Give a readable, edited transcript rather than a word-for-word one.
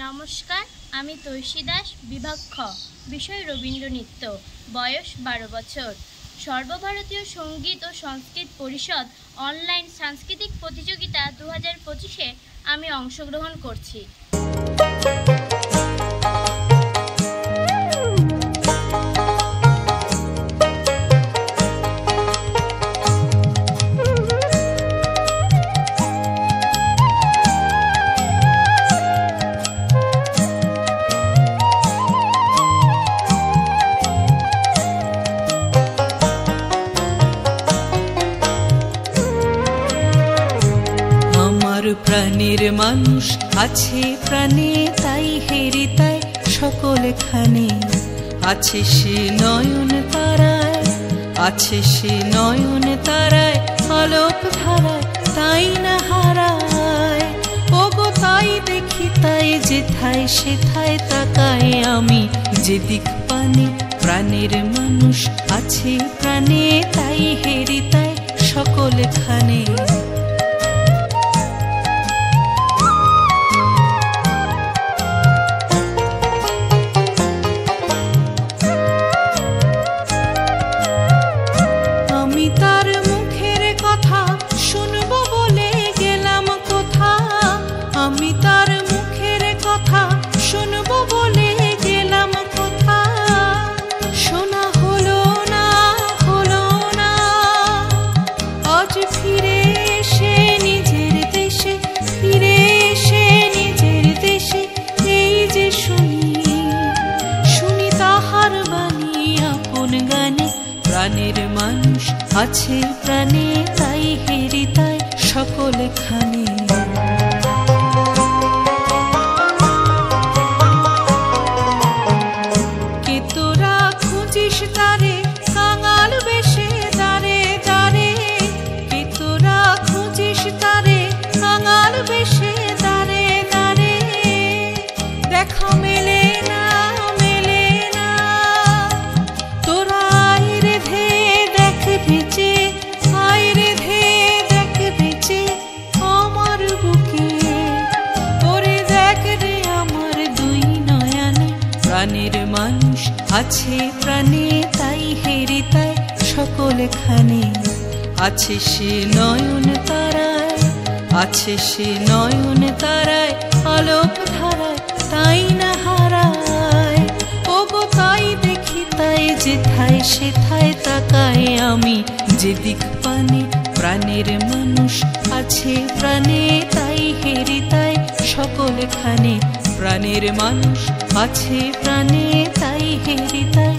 নমস্কার, আমি তৈশী দাস, বিভাগ খ, বিষয় রবীন্দ্রনৃত্য, বয়স 12 বছর। সর্বভারতীয় সঙ্গীত ও সংস্কৃত পরিষদ অনলাইন সাংস্কৃতিক প্রতিযোগিতা 2025-এ আমি অংশগ্রহণ করছি। প্রাণের মানুষ আছে প্রাণে, তাই হেরি তাই সকলখানে আছে সে নয়ন তারায়, আছে সে নয়ন তারায় আলোক ধারায়, তাই না হারায়। ওগো তাই দেখি তাই যেথায় সেথায় তাকায় আমি, যেদিক পানে প্রাণের মানুষ আছে প্রাণে, তাই হেরি তাই সকলখানে। প্রাণের মানুষ আছে প্রাণে, তাই হেরি তাই সকলখানে। কে তোরা খুঁজিস তারে কাঙাল বেশে দাঁড়ে দাঁড়ে, কে তোরা খুঁজিস তারে কাঙাল বেশে দাঁড়ে দাঁড়ে, দেখা মেলে না মেলে না, তোরা আইরে ধে দেখ বেঁচে, আইরে ধে দেখ বেঁচে আমার বুকে, ওরে দেখ রে আমার দুই নয়নে। প্রাণের মানুষ আছে প্রাণে, তাই হেরি তাই সকলখানে আছে সে নয়ন তারায়, আছে সে নয়ন তারায় আলোক ধারায়, তাই না হারায়। ওগো তাই দেখি তাই যেথায় সেথায় তাকায় আমি, যেদিক পানে প্রাণের মানুষ আছে প্রাণে, তাই হেরি তাই সকলখানে। প্রাণের মানুষ আছে প্রাণে, তাই হেরি তাই